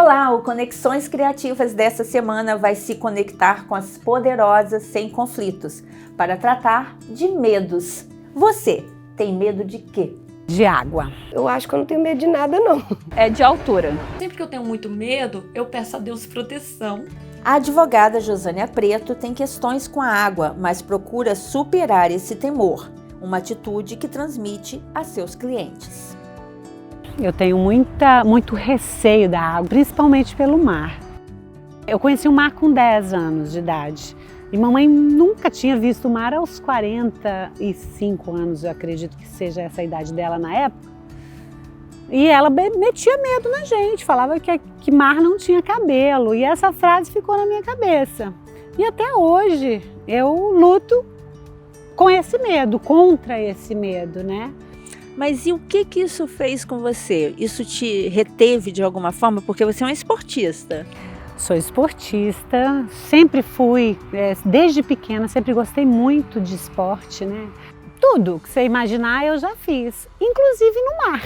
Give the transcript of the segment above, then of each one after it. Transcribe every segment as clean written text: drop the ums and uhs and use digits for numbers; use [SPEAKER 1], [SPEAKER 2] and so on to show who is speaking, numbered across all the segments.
[SPEAKER 1] Olá, o Conexões Criativas dessa semana vai se conectar com as poderosas sem conflitos para tratar de medos. Você tem medo de quê?
[SPEAKER 2] De água.
[SPEAKER 3] Eu acho que eu não tenho medo de nada, não.
[SPEAKER 4] É de altura.
[SPEAKER 5] Sempre que eu tenho muito medo, eu peço a Deus proteção.
[SPEAKER 1] A advogada Josânia Preto tem questões com a água, mas procura superar esse temor, uma atitude que transmite a seus clientes.
[SPEAKER 2] Eu tenho muito receio da água, principalmente pelo mar. Eu conheci o mar com 10 anos de idade e mamãe nunca tinha visto o mar aos 45 anos, eu acredito que seja essa a idade dela na época. E ela metia medo na gente, falava que mar não tinha cabelo, e essa frase ficou na minha cabeça. E até hoje eu luto com esse medo, contra esse medo, né?
[SPEAKER 1] Mas e o que isso fez com você? Isso te reteve de alguma forma? Porque você é uma esportista.
[SPEAKER 2] Sou esportista, sempre fui, desde pequena, sempre gostei muito de esporte, né? Tudo que você imaginar eu já fiz, inclusive no mar.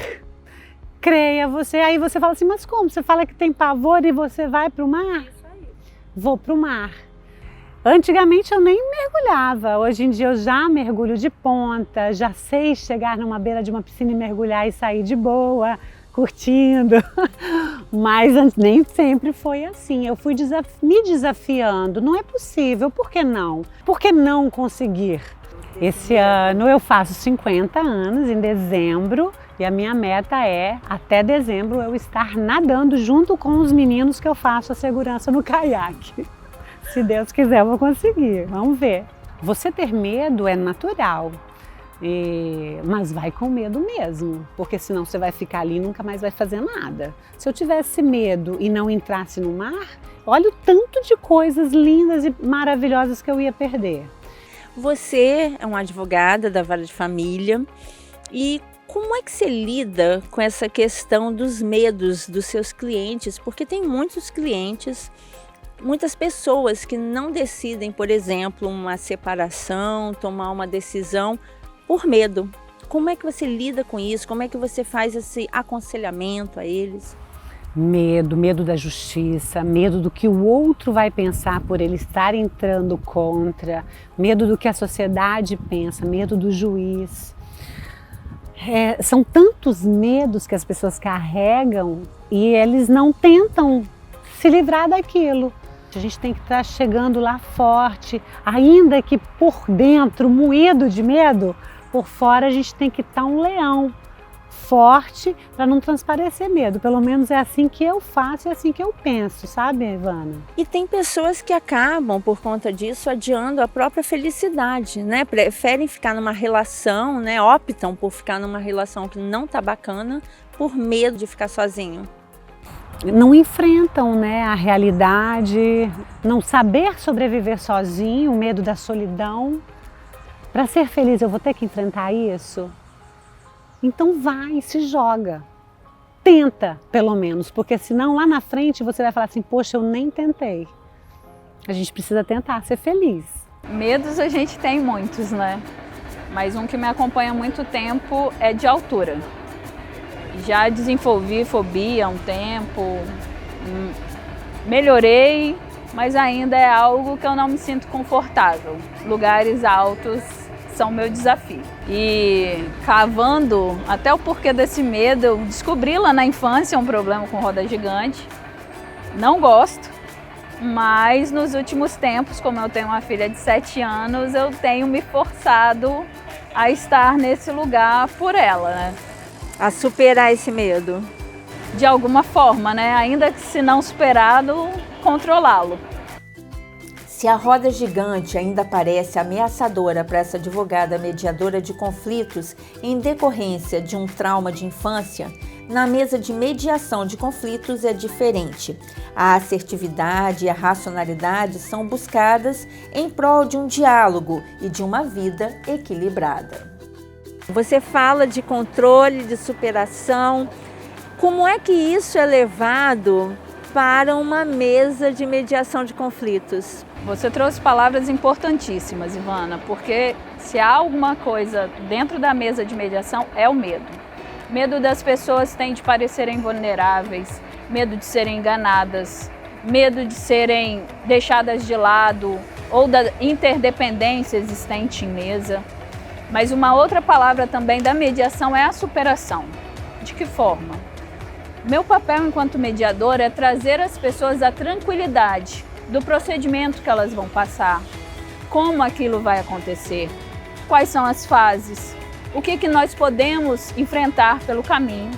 [SPEAKER 2] Creia você, aí você fala assim, mas como? Você fala que tem pavor e você vai para o mar? Vou para o mar. Antigamente eu nem mergulhava, hoje em dia eu já mergulho de ponta, já sei chegar numa beira de uma piscina e mergulhar e sair de boa, curtindo. Mas nem sempre foi assim, eu fui me desafiando, não é possível, por que não? Por que não conseguir? Esse ano eu faço 50 anos, em dezembro, e a minha meta é, até dezembro, eu estar nadando junto com os meninos que eu faço a segurança no caiaque. Se Deus quiser, eu vou conseguir. Vamos ver. Você ter medo é natural, mas vai com medo mesmo, porque senão você vai ficar ali e nunca mais vai fazer nada. Se eu tivesse medo e não entrasse no mar, olha o tanto de coisas lindas e maravilhosas que eu ia perder.
[SPEAKER 1] Você é uma advogada da Vara de Família e como é que você lida com essa questão dos medos dos seus clientes? Porque tem muitos clientes, muitas pessoas que não decidem, por exemplo, uma separação, tomar uma decisão por medo. Como é que você lida com isso? Como é que você faz esse aconselhamento a eles?
[SPEAKER 2] Medo da justiça, medo do que o outro vai pensar por ele estar entrando contra, medo do que a sociedade pensa, medo do juiz. São tantos medos que as pessoas carregam e eles não tentam se livrar daquilo. A gente tem que estar chegando lá forte, ainda que por dentro, moído de medo, por fora a gente tem que estar um leão forte para não transparecer medo. Pelo menos é assim que eu faço, é assim que eu penso, sabe, Ivana?
[SPEAKER 1] E tem pessoas que acabam, por conta disso, adiando a própria felicidade, né? Preferem ficar numa relação, né? Optam por ficar numa relação que não tá bacana por medo de ficar sozinho.
[SPEAKER 2] Não enfrentam, né, a realidade, não saber sobreviver sozinho, o medo da solidão. Para ser feliz eu vou ter que enfrentar isso? Então vai, se joga. Tenta, pelo menos, porque senão lá na frente você vai falar assim, poxa, eu nem tentei. A gente precisa tentar ser feliz.
[SPEAKER 4] Medos a gente tem muitos, né? Mas um que me acompanha há muito tempo é de altura. Já desenvolvi fobia há um tempo, melhorei, mas ainda é algo que eu não me sinto confortável. Lugares altos são meu desafio. E cavando até o porquê desse medo, eu descobri lá na infância um problema com roda gigante. Não gosto, mas nos últimos tempos, como eu tenho uma filha de 7 anos, eu tenho me forçado a estar nesse lugar por ela, né?
[SPEAKER 1] A superar esse medo?
[SPEAKER 4] De alguma forma, né? Ainda que se não superado, controlá-lo.
[SPEAKER 1] Se a roda gigante ainda parece ameaçadora para essa advogada mediadora de conflitos em decorrência de um trauma de infância, na mesa de mediação de conflitos é diferente. A assertividade e a racionalidade são buscadas em prol de um diálogo e de uma vida equilibrada. Você fala de controle, de superação. Como é que isso é levado para uma mesa de mediação de conflitos?
[SPEAKER 4] Você trouxe palavras importantíssimas, Ivana, porque se há alguma coisa dentro da mesa de mediação é o medo. Medo das pessoas tem de parecerem vulneráveis, medo de serem enganadas, medo de serem deixadas de lado ou da interdependência existente em mesa. Mas uma outra palavra também da mediação é a superação. De que forma? Meu papel enquanto mediadora é trazer às pessoas a tranquilidade do procedimento que elas vão passar, como aquilo vai acontecer, quais são as fases, o que nós podemos enfrentar pelo caminho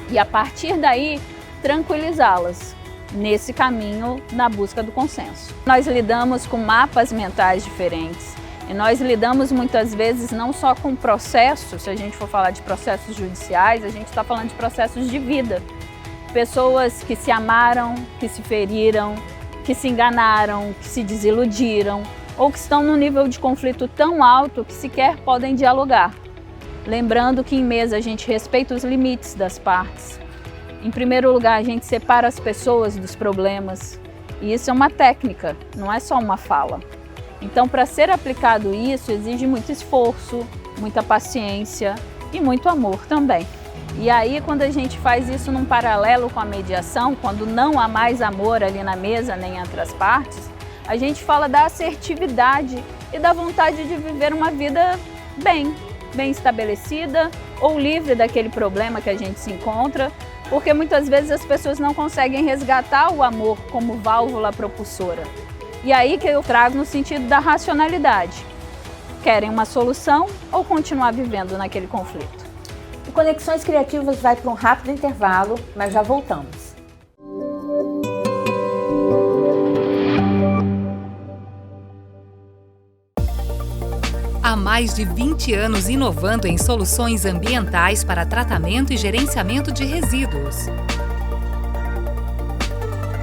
[SPEAKER 4] e, a partir daí, tranquilizá-las nesse caminho na busca do consenso. Nós lidamos com mapas mentais diferentes e nós lidamos muitas vezes não só com processos, se a gente for falar de processos judiciais, a gente está falando de processos de vida. Pessoas que se amaram, que se feriram, que se enganaram, que se desiludiram ou que estão num nível de conflito tão alto que sequer podem dialogar. Lembrando que em mesa a gente respeita os limites das partes. Em primeiro lugar, a gente separa as pessoas dos problemas. E isso é uma técnica, não é só uma fala. Então, para ser aplicado isso, exige muito esforço, muita paciência e muito amor também. E aí, quando a gente faz isso num paralelo com a mediação, quando não há mais amor ali na mesa, nem entre as partes, a gente fala da assertividade e da vontade de viver uma vida bem estabelecida ou livre daquele problema que a gente se encontra, porque muitas vezes as pessoas não conseguem resgatar o amor como válvula propulsora. E aí que eu trago no sentido da racionalidade. Querem uma solução ou continuar vivendo naquele conflito?
[SPEAKER 1] O Conexões Criativas vai para um rápido intervalo, mas já voltamos.
[SPEAKER 6] Há mais de 20 anos inovando em soluções ambientais para tratamento e gerenciamento de resíduos.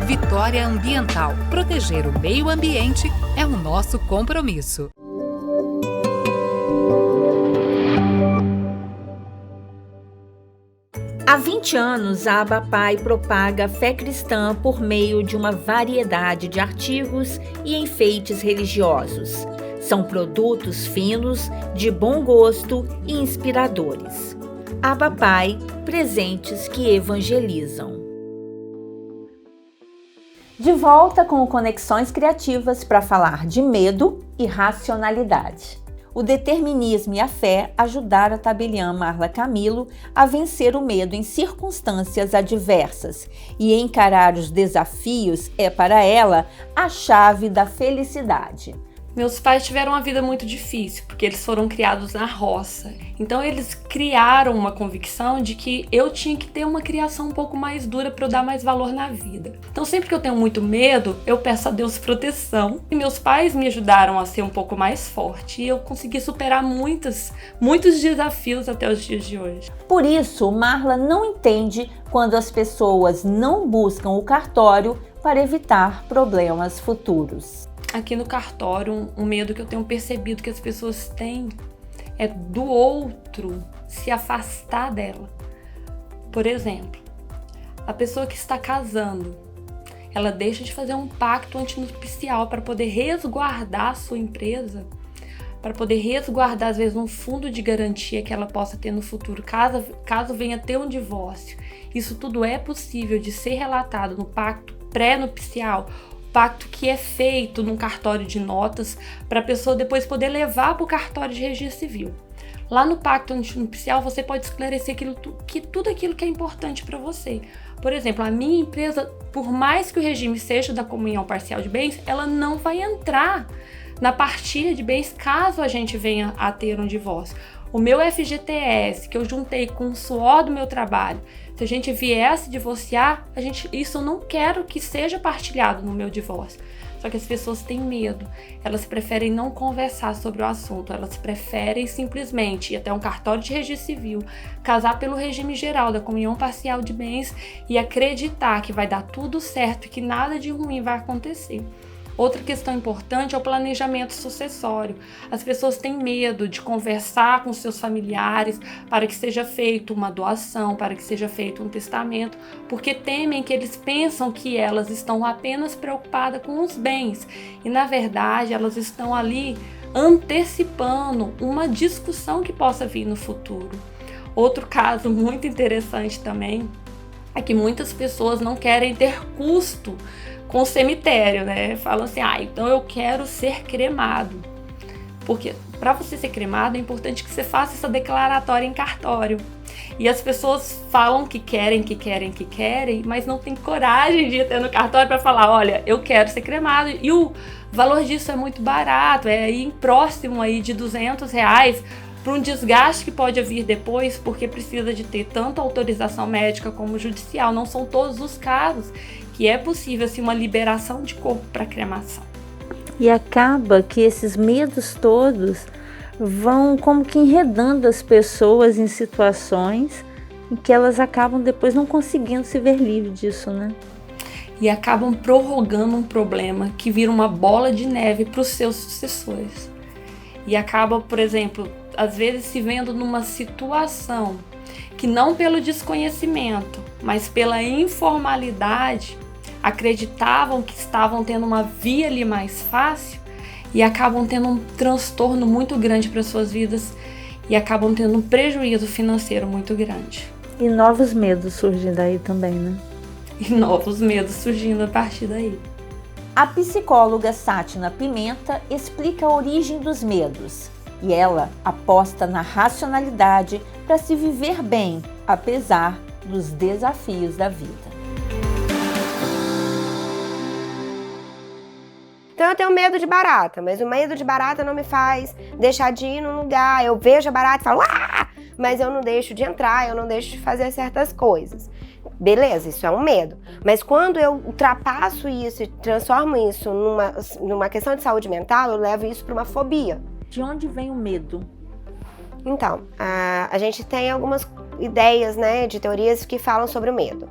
[SPEAKER 6] Vitória Ambiental. Proteger o meio ambiente é o nosso compromisso.
[SPEAKER 1] Há 20 anos, a Abapai propaga a fé cristã por meio de uma variedade de artigos e enfeites religiosos. São produtos finos, de bom gosto e inspiradores. Abapai, presentes que evangelizam. De volta com o Conexões Criativas para falar de medo e racionalidade. O determinismo e a fé ajudaram a tabeliã Marla Camilo a vencer o medo em circunstâncias adversas e encarar os desafios é para ela a chave da felicidade.
[SPEAKER 5] Meus pais tiveram uma vida muito difícil, porque eles foram criados na roça. Então eles criaram uma convicção de que eu tinha que ter uma criação um pouco mais dura para eu dar mais valor na vida. Então sempre que eu tenho muito medo, eu peço a Deus proteção. E meus pais me ajudaram a ser um pouco mais forte. E eu consegui superar muitos desafios até os dias de hoje.
[SPEAKER 1] Por isso, Marla não entende quando as pessoas não buscam o cartório para evitar problemas futuros.
[SPEAKER 5] Aqui no cartório, um medo que eu tenho percebido que as pessoas têm é do outro se afastar dela. Por exemplo, a pessoa que está casando, ela deixa de fazer um pacto antinupcial para poder resguardar a sua empresa, para poder resguardar, às vezes, um fundo de garantia que ela possa ter no futuro, caso venha ter um divórcio. Isso tudo é possível de ser relatado no pacto pré-nupcial, pacto que é feito num cartório de notas para a pessoa depois poder levar para o cartório de registro civil. Lá no pacto antinupcial você pode esclarecer tudo aquilo que é importante para você. Por exemplo, a minha empresa, por mais que o regime seja da comunhão parcial de bens, ela não vai entrar na partilha de bens caso a gente venha a ter um divórcio. O meu FGTS, que eu juntei com o suor do meu trabalho, se a gente viesse divorciar, isso eu não quero que seja partilhado no meu divórcio. Só que as pessoas têm medo, elas preferem não conversar sobre o assunto, elas preferem simplesmente ir até um cartório de registro civil, casar pelo regime geral da comunhão parcial de bens e acreditar que vai dar tudo certo e que nada de ruim vai acontecer. Outra questão importante é o planejamento sucessório. As pessoas têm medo de conversar com seus familiares para que seja feita uma doação, para que seja feito um testamento, porque temem que eles pensam que elas estão apenas preocupadas com os bens e, na verdade, elas estão ali antecipando uma discussão que possa vir no futuro. Outro caso muito interessante também é que muitas pessoas não querem ter custo com o cemitério, né? Falam assim, então eu quero ser cremado. Porque para você ser cremado é importante que você faça essa declaratória em cartório. E as pessoas falam que querem, mas não tem coragem de ir até no cartório para falar, olha, eu quero ser cremado. E o valor disso é muito barato, é aí próximo aí de R$200 para um desgaste que pode vir depois, porque precisa de ter tanto autorização médica como judicial. Não são todos os casos que é possível assim, uma liberação de corpo para cremação.
[SPEAKER 1] E acaba que esses medos todos vão como que enredando as pessoas em situações em que elas acabam depois não conseguindo se ver livre disso, né?
[SPEAKER 5] E acabam prorrogando um problema que vira uma bola de neve para os seus sucessores. E acaba, por exemplo, às vezes se vendo numa situação que não pelo desconhecimento, mas pela informalidade, acreditavam que estavam tendo uma via ali mais fácil e acabam tendo um transtorno muito grande para suas vidas e acabam tendo um prejuízo financeiro muito grande.
[SPEAKER 1] E novos medos surgem daí também, né?
[SPEAKER 5] E novos medos surgindo a partir daí.
[SPEAKER 1] A psicóloga Sátina Pimenta explica a origem dos medos e ela aposta na racionalidade para se viver bem, apesar dos desafios da vida.
[SPEAKER 3] Então eu tenho medo de barata, mas o medo de barata não me faz deixar de ir num lugar. Eu vejo a barata e falo, mas eu não deixo de entrar, eu não deixo de fazer certas coisas. Beleza, isso é um medo. Mas quando eu ultrapasso isso e transformo isso numa questão de saúde mental, eu levo isso para uma fobia.
[SPEAKER 1] De onde vem o medo?
[SPEAKER 3] Então, a gente tem algumas ideias, né, de teorias que falam sobre o medo.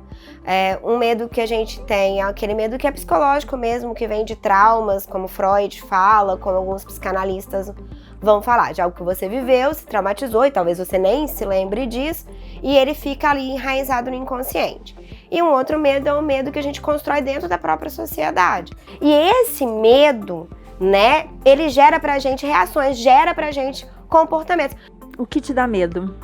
[SPEAKER 3] Um medo que a gente tem é aquele medo que é psicológico mesmo, que vem de traumas, como Freud fala, como alguns psicanalistas vão falar, de algo que você viveu, se traumatizou e talvez você nem se lembre disso, e ele fica ali enraizado no inconsciente. E um outro medo é o medo que a gente constrói dentro da própria sociedade. E esse medo, né, ele gera pra gente reações, gera pra gente comportamentos.
[SPEAKER 1] O que te dá medo?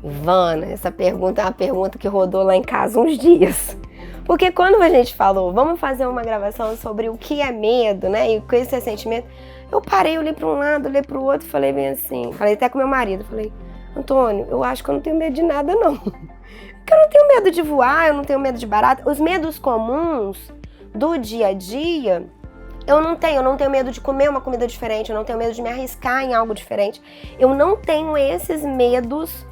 [SPEAKER 3] Ivana, essa pergunta é uma pergunta que rodou lá em casa uns dias. Porque quando a gente falou, vamos fazer uma gravação sobre o que é medo, né, e o que é sentimento, eu parei, olhei para um lado, olhei para o outro, falei bem assim, falei até com meu marido, falei, Antônio, eu acho que eu não tenho medo de nada não. Porque eu não tenho medo de voar, eu não tenho medo de barata. Os medos comuns do dia a dia, eu não tenho medo de comer uma comida diferente, eu não tenho medo de me arriscar em algo diferente. Eu não tenho esses medos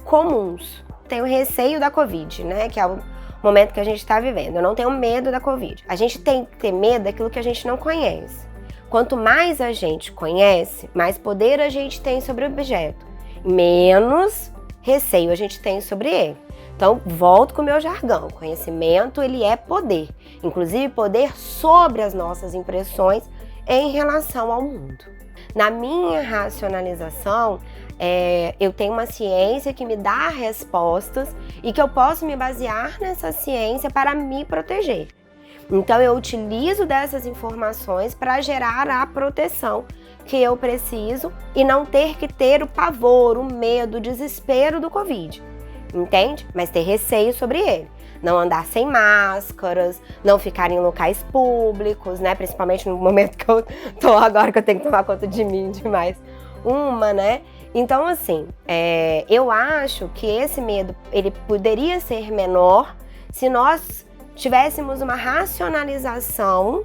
[SPEAKER 3] comuns. Tenho receio da Covid, né, que é o momento que a gente está vivendo. Eu não tenho medo da Covid. A gente tem que ter medo daquilo que a gente não conhece. Quanto mais a gente conhece, mais poder a gente tem sobre o objeto, menos receio a gente tem sobre ele. Então, volto com o meu jargão. Conhecimento, ele é poder. Inclusive, poder sobre as nossas impressões em relação ao mundo. Na minha racionalização, eu tenho uma ciência que me dá respostas e que eu posso me basear nessa ciência para me proteger. Então, eu utilizo dessas informações para gerar a proteção que eu preciso e não ter que ter o pavor, o medo, o desespero do Covid. Entende? Mas ter receio sobre ele. Não andar sem máscaras, não ficar em locais públicos, né? Principalmente no momento que eu tô agora, que eu tenho que tomar conta de mim demais. Né? Então, assim, eu acho que esse medo, ele poderia ser menor se nós tivéssemos uma racionalização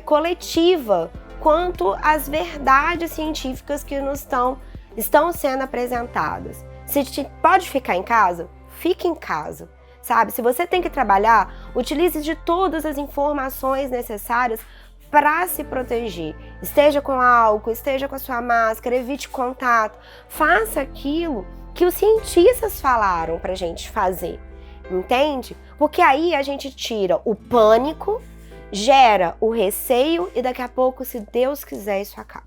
[SPEAKER 3] coletiva quanto às verdades científicas que nos estão sendo apresentadas. Se pode ficar em casa, fique em casa, sabe? Se você tem que trabalhar, utilize de todas as informações necessárias para se proteger. Esteja com álcool, esteja com a sua máscara, evite contato. Faça aquilo que os cientistas falaram para a gente fazer, entende? Porque aí a gente tira o pânico, gera o receio e daqui a pouco, se Deus quiser, isso acaba.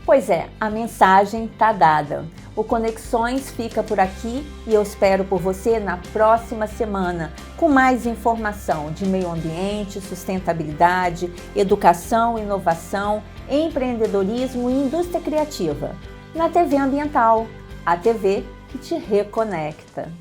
[SPEAKER 1] Pois é, a mensagem tá dada. O Conexões fica por aqui e eu espero por você na próxima semana com mais informação de meio ambiente, sustentabilidade, educação, inovação empreendedorismo e indústria criativa. Na TV Ambiental, a TV que te reconecta.